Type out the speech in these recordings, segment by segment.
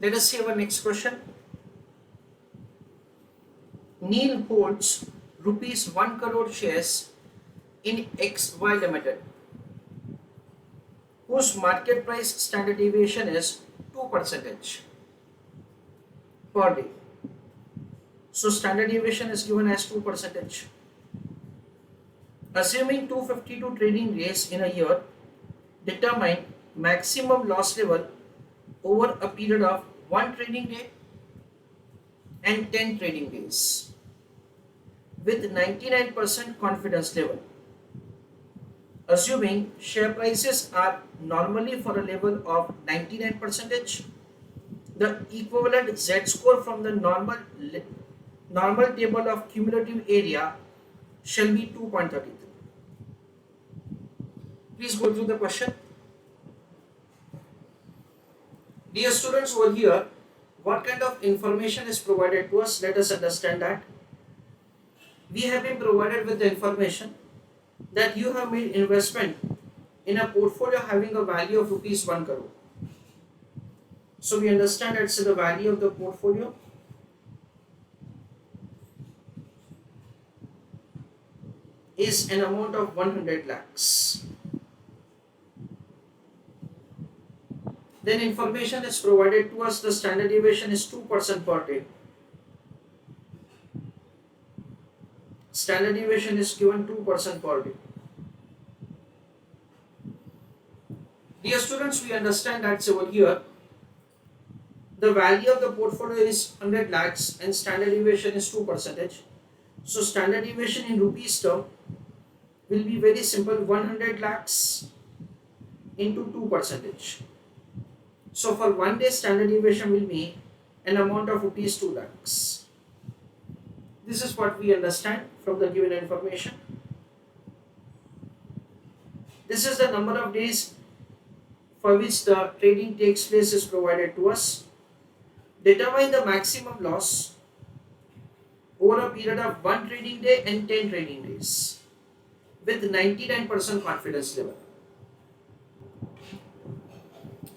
Let us see our next question. Neel holds rupees 1 crore shares in XY Ltd, whose market price standard deviation is 2% per day. So standard deviation is given as 2%. Assuming 252 trading days in a year, determine maximum loss level over a period of 1 trading day and 10 trading days with 99% confidence level. Assuming share prices are normally for a level of 99%, the equivalent Z score from the normal table of cumulative area shall be 2.33. Please go through the question. Dear students, over here, what kind of information is provided to us? Let us understand that. We have been provided with the information that you have made investment in a portfolio having a value of rupees 1 crore. So we understand that's the value of the portfolio is an amount of 100 lakhs. Then information is provided to us, the standard deviation is 2% per day. Standard deviation is given 2% per day. Dear students, we understand that over here, the value of the portfolio is 100 lakhs and standard deviation is 2%. So standard deviation in rupees term will be very simple, 100 lakhs into 2%. So for 1 day standard deviation will be an amount of rupees 2 lakhs. This is what we understand from the given information. This is the number of days for which the trading takes place is provided to us. Determine the maximum loss over a period of 1 trading day and 10 trading days with 99% confidence level.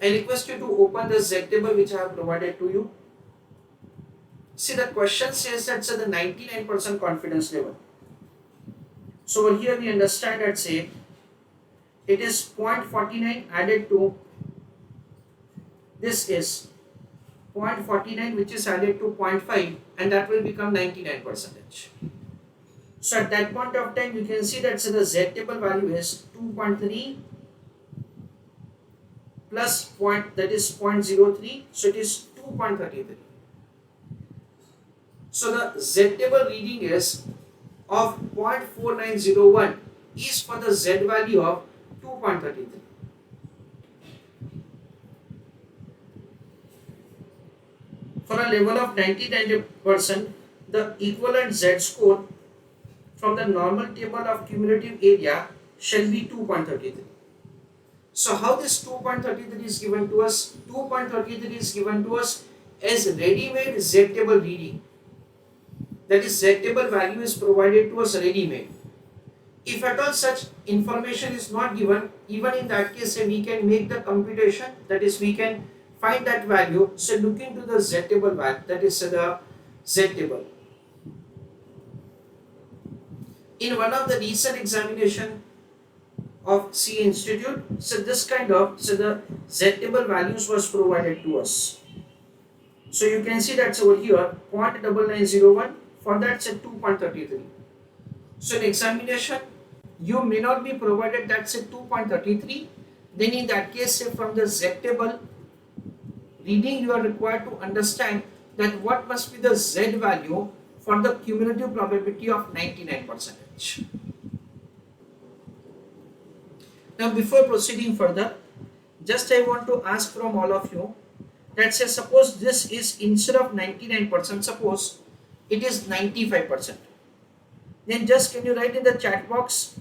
I request you to open the Z table which I have provided to you. See, the question says that the 99% confidence level. So over here we understand that say it is 0.49 added to this is 0.49 which is added to 0.5 and that will become 99%. So at that point of time you can see that the Z table value is 2.3 plus point, that is 0.03, so it is 2.33. So the Z table reading is of 0.4901 is for the Z value of 2.33. For a level of 99%, the equivalent Z score from the normal table of cumulative area shall be 2.33. So how this 2.33 is given to us? 2.33 is given to us as ready-made Z table reading. That is, Z table value is provided to us ready-made. If at all such information is not given, even in that case we can make the computation, that is we can find that value. So look into the Z table value, that is the Z table. In one of the recent examination of C Institute, so this kind of the Z table values was provided to us. So you can see that's over here 0.9901, for that say 2.33. So in examination you may not be provided that say 2.33, then in that case say from the Z table reading you are required to understand that what must be the Z value for the cumulative probability of 99%. Now before proceeding further, just I want to ask from all of you that say suppose this is instead of 99%, suppose it is 95%. Then just can you write in the chat box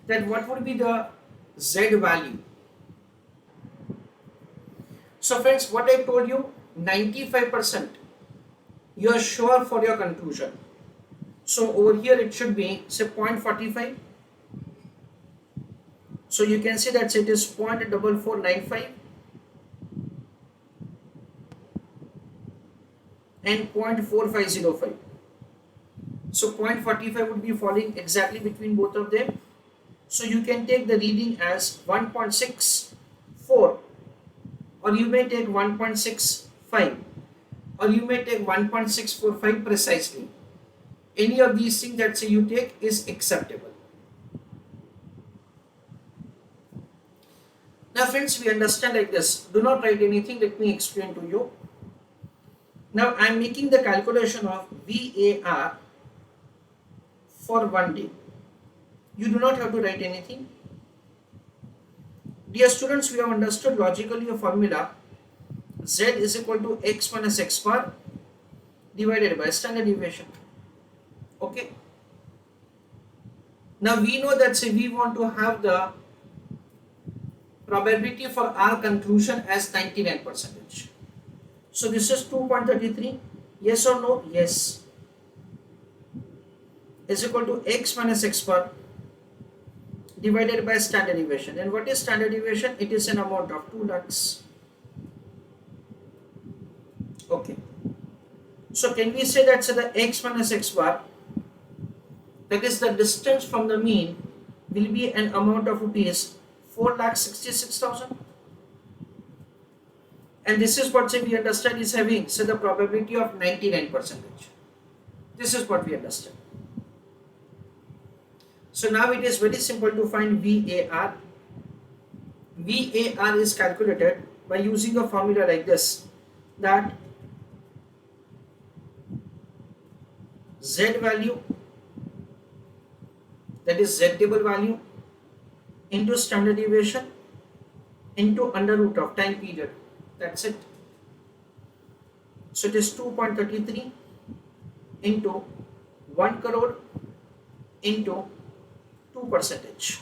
that what would be the Z value? So friends, what I told you, 95% you are sure for your conclusion. So over here it should be say 0.45. So you can see that it is 0.4495. and 0.4505. So 0.45 would be falling exactly between both of them. So you can take the reading as 1.64, or you may take 1.65, or you may take 1.645 precisely. Any of these things that say you take is acceptable. Now friends, we understand like this. Do not write anything, let me explain to you. Now I am making the calculation of VAR for 1 day. You do not have to write anything. Dear students, we have understood logically a formula Z is equal to x minus x bar divided by standard deviation. Okay. Now we know that say we want to have the probability for our conclusion as 99%. So this is 2.33. Yes or no? Yes. Is equal to x minus x bar divided by standard deviation. And what is standard deviation? It is an amount of 2 lakhs. Okay. So can we say that the x minus x bar, that is the distance from the mean, will be an amount of rupees 4,66,000? And this is what say we understand is having the probability of 99%. This is what we understand. So now it is very simple to find VAR. VAR is calculated by using a formula like this, that Z value, that is Z table value, into standard deviation into under root of time period. That's it. So it is 2.33 into 1 crore into 2%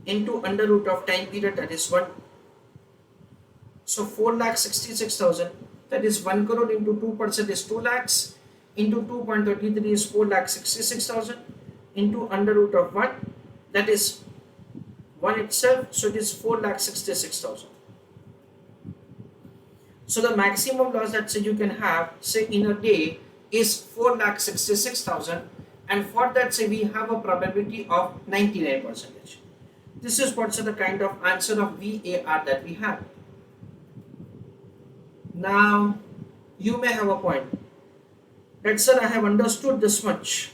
into under root of time period, that is 1. So 4,66,000, that is 1 crore into 2% is 2 lakhs, into 2.33 is 4,66,000, into under root of 1, that is 1 itself, so it is 4,66,000. So the maximum loss that say you can have say in a day is 4,66,000, and for that say we have a probability of 99%. This is what's the kind of answer of VAR that we have. Now you may have a point that sir, I have understood this much.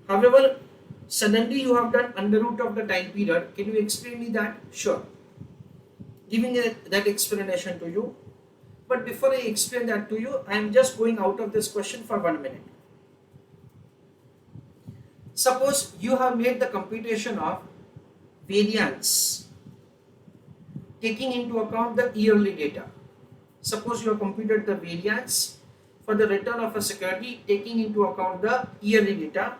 However, suddenly you have done under root of the time period. Can you explain me that? Sure. Giving that explanation to you. But before I explain that to you, I am just going out of this question for 1 minute. Suppose you have made the computation of variance taking into account the yearly data. Suppose you have computed the variance for the return of a security taking into account the yearly data,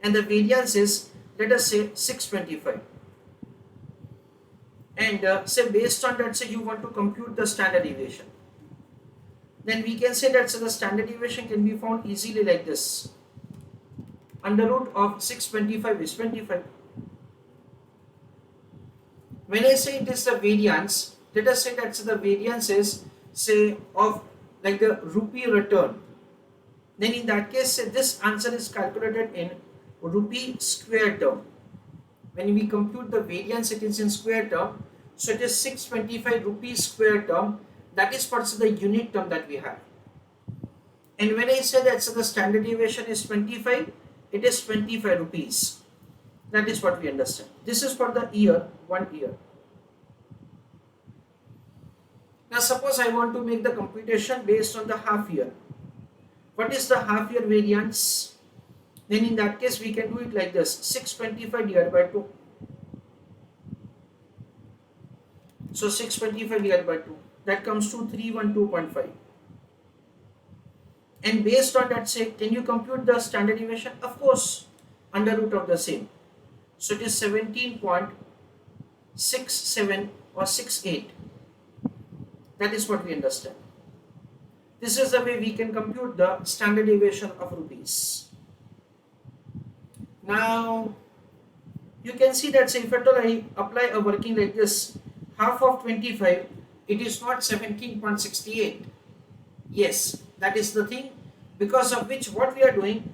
and the variance is, let us say, 625. And say based on that say you want to compute the standard deviation. Then we can say that the standard deviation can be found easily like this. Under root of 625 is 25. When I say it is the variance, let us say that the variance is say of like the rupee return. Then in that case say this answer is calculated in rupee square term. When we compute the variance, it is in square term. So it is 625 rupees square term. That is what's the unit term that we have. And when I say that the standard deviation is 25, it is 25 rupees. That is what we understand. This is for the year, 1 year. Now suppose I want to make the computation based on the half year. What is the half year variance? Then in that case we can do it like this, 625 divided by 2. So 625 divided by 2, that comes to 312.5. And based on that say, can you compute the standard deviation? Of course, under root of the same. So it is 17.67 or 68. That is what we understand. This is the way we can compute the standard deviation of rupees. Now you can see that say if at all I apply a working like this, half of 25 It is not 17.68. Yes, that is the thing, because of which what we are doing,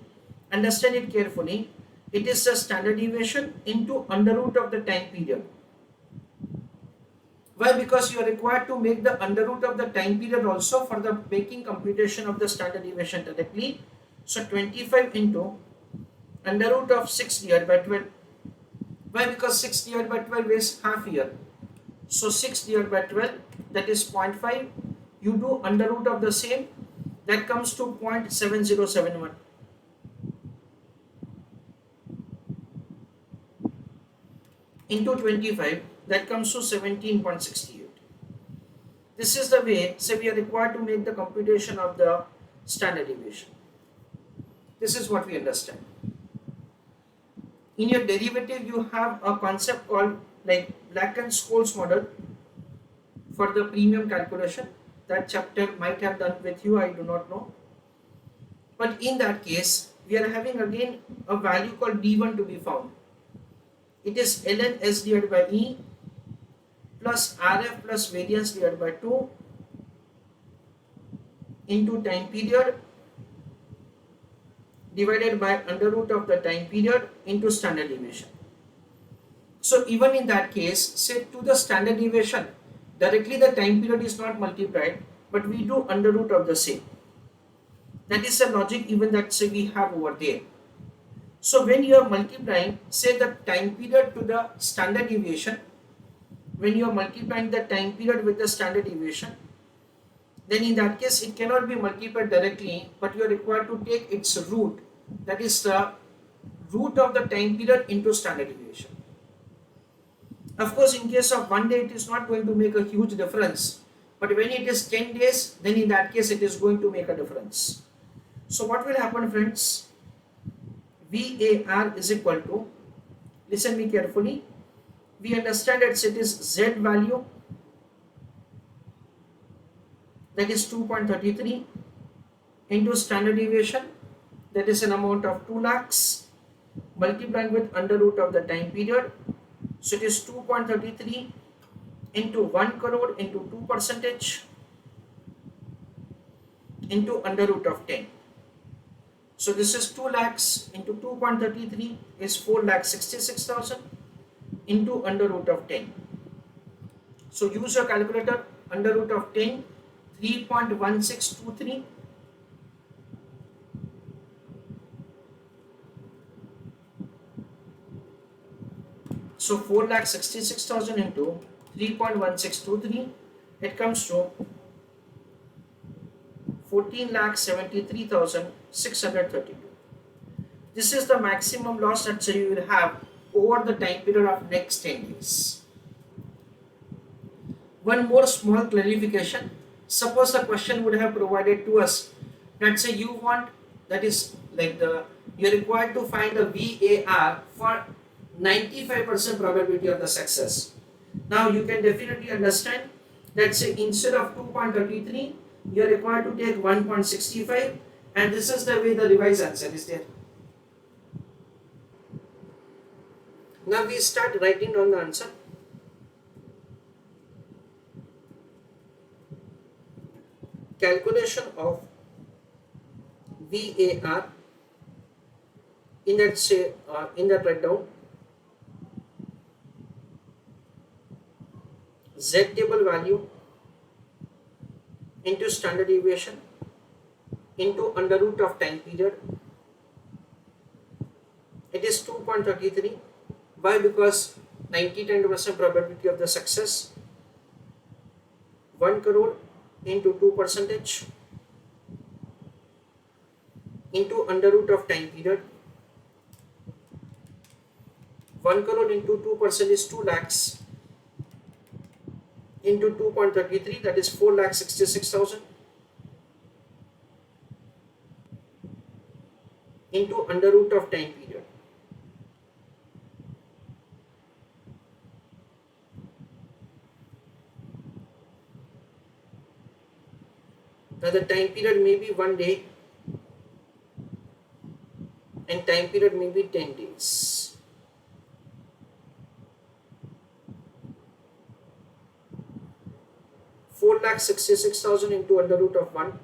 understand it carefully, it is the standard deviation into under root of the time period. Why? Because you are required to make the under root of the time period also for the making computation of the standard deviation directly. So 25 into under root of 6 divided by 12. Why? Because 6 divided by 12 is half year. So 6 divided by 12, that is 0.5. You do under root of the same, that comes to 0.7071 into 25, that comes to 17.68. This is the way, say, we are required to make the computation of the standard deviation. This is what we understand. In your derivative, you have a concept called like Black and Scholes model for the premium calculation. That chapter might have done with you, I do not know. But in that case, we are having again a value called D1 to be found. It is ln S divided by E plus RF plus variance divided by 2 into time period divided by under root of the time period into standard deviation. So even in that case, say to the standard deviation, directly the time period is not multiplied, but we do under root of the same. That is the logic even that say we have over there. So when you are multiplying, say the time period to the standard deviation, when you are multiplying the time period with the standard deviation, then in that case it cannot be multiplied directly, but you are required to take its root, that is the root of the time period into standard deviation. Of course, in case of 1 day it is not going to make a huge difference, but when it is 10 days, then in that case it is going to make a difference. So what will happen, friends? VAR is equal to, listen me carefully, we understand that it is Z value, that is 2.33 into standard deviation, that is an amount of 2 lakhs, multiplying with under root of the time period. So it is 2.33 into 1 crore into 2% into under root of 10. So this is 2 lakhs into 2.33 is 4,66,000 into under root of 10. So use your calculator, under root of 10, 3.1623. So 4,66,000 into 3.1623, it comes to 14,73,632. This is the maximum loss that you will have over the time period of next 10 days. One more small clarification. Suppose the question would have provided to us that say you want, that is like you're required to find the VAR for 95% probability of the success. Now you can definitely understand that say instead of 2.33, you are required to take 1.65, and this is the way the revised answer is there. Now we start writing down the answer. Calculation of VAR, in that say in that write down Z table value into standard deviation into under root of time period. It is 2.33. Why? Because 90% probability of the success. 1 crore into 2% into under root of time period. 1 crore into 2% is 2 lakhs into 2.33, that is 4,66,000 into under root of time period. Now the time period may be 1 day and time period may be 10 days. 4,66,000 into under root of 1.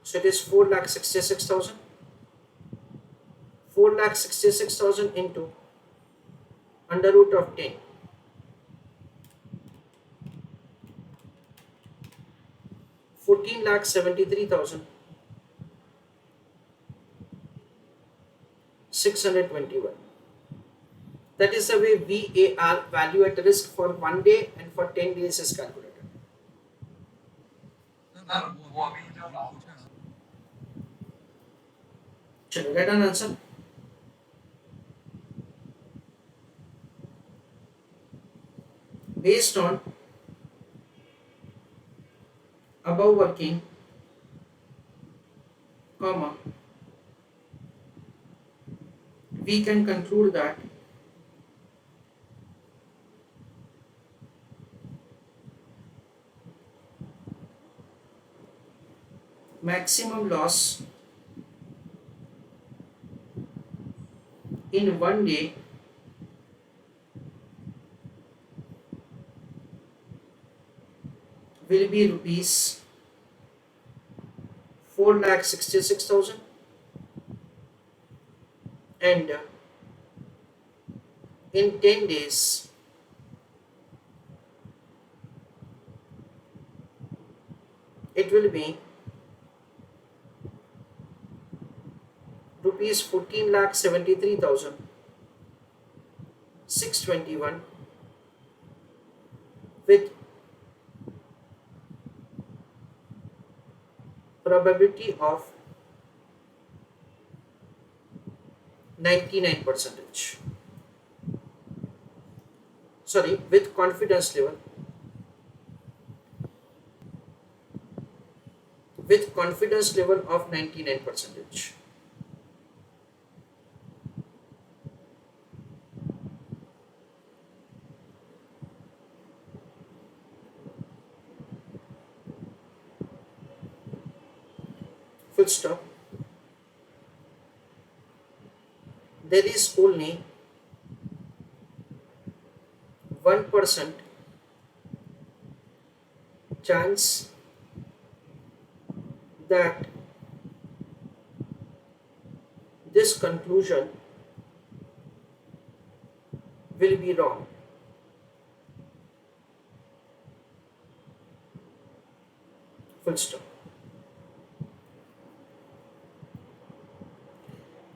So it is 4,66,000. 4,66,000 into under root of 10. 14,73,621. That is the way VAR, value at risk, for 1 day and for 10 days is calculated. Shall we get an answer? Based on above working, comma, we can conclude that maximum loss in 1 day will be rupees 4,66,000 and in 10 days it will be rupees 14,73,621 with probability of 99%. Sorry, with confidence level of 99%. Full stop. There is only 1% chance that this conclusion will be wrong. Full stop.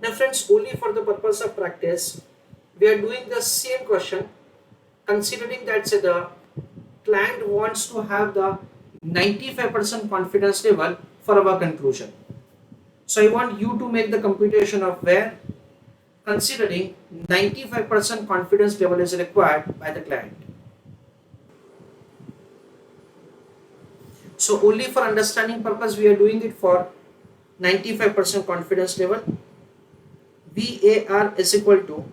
Now friends, only for the purpose of practice, we are doing the same question, considering that the client wants to have the 95% confidence level for our conclusion. So I want you to make the computation of where considering 95% confidence level is required by the client. So only for understanding purpose we are doing it for 95% confidence level. VAR is equal to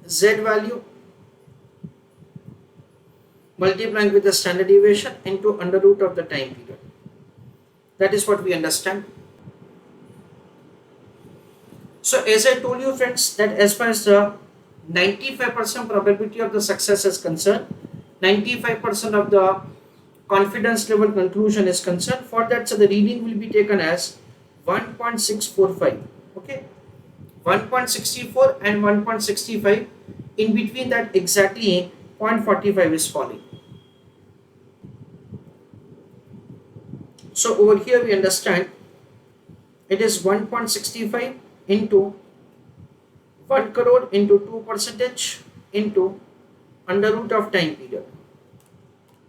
Z value multiplying with the standard deviation into under root of the time period. That is what we understand. So as I told you friends, that as far as the 95% probability of the success is concerned, 95% of the confidence level conclusion is concerned, for that so the reading will be taken as 1.645. Okay, 1.64 and 1.65, in between that exactly 0.45 is falling. So over here we understand it is 1.65 into 1 crore into 2% into under root of time period.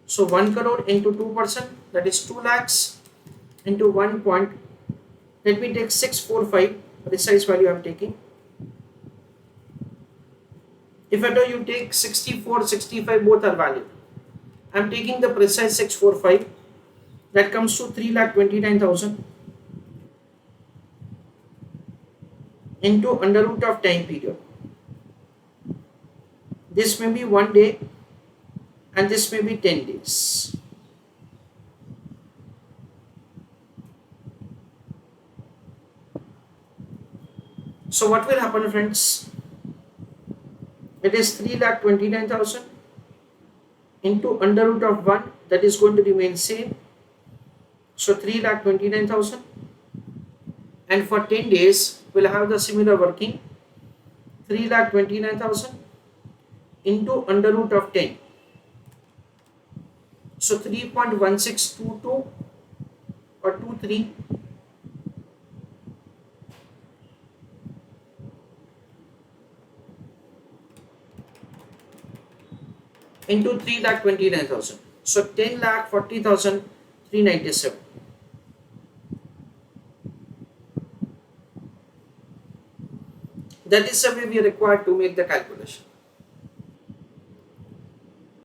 So 1 crore into 2%, that is 2 lakhs into 1 point, let me take 645, precise value I am taking. If at all you take 64, 65, both are valid. I am taking the precise 645, that comes to 3,29,000 into under root of time period. This may be 1 day and this may be 10 days. So what will happen friends? It is 3,29,000 into under root of 1, that is going to remain same. So 3,29,000, and for 10 days we'll have the similar working. 3,29,000 into under root of 10. So 3.1622 or 23 into 3,29,000. So 10,40,397. That is the way we are required to make the calculation.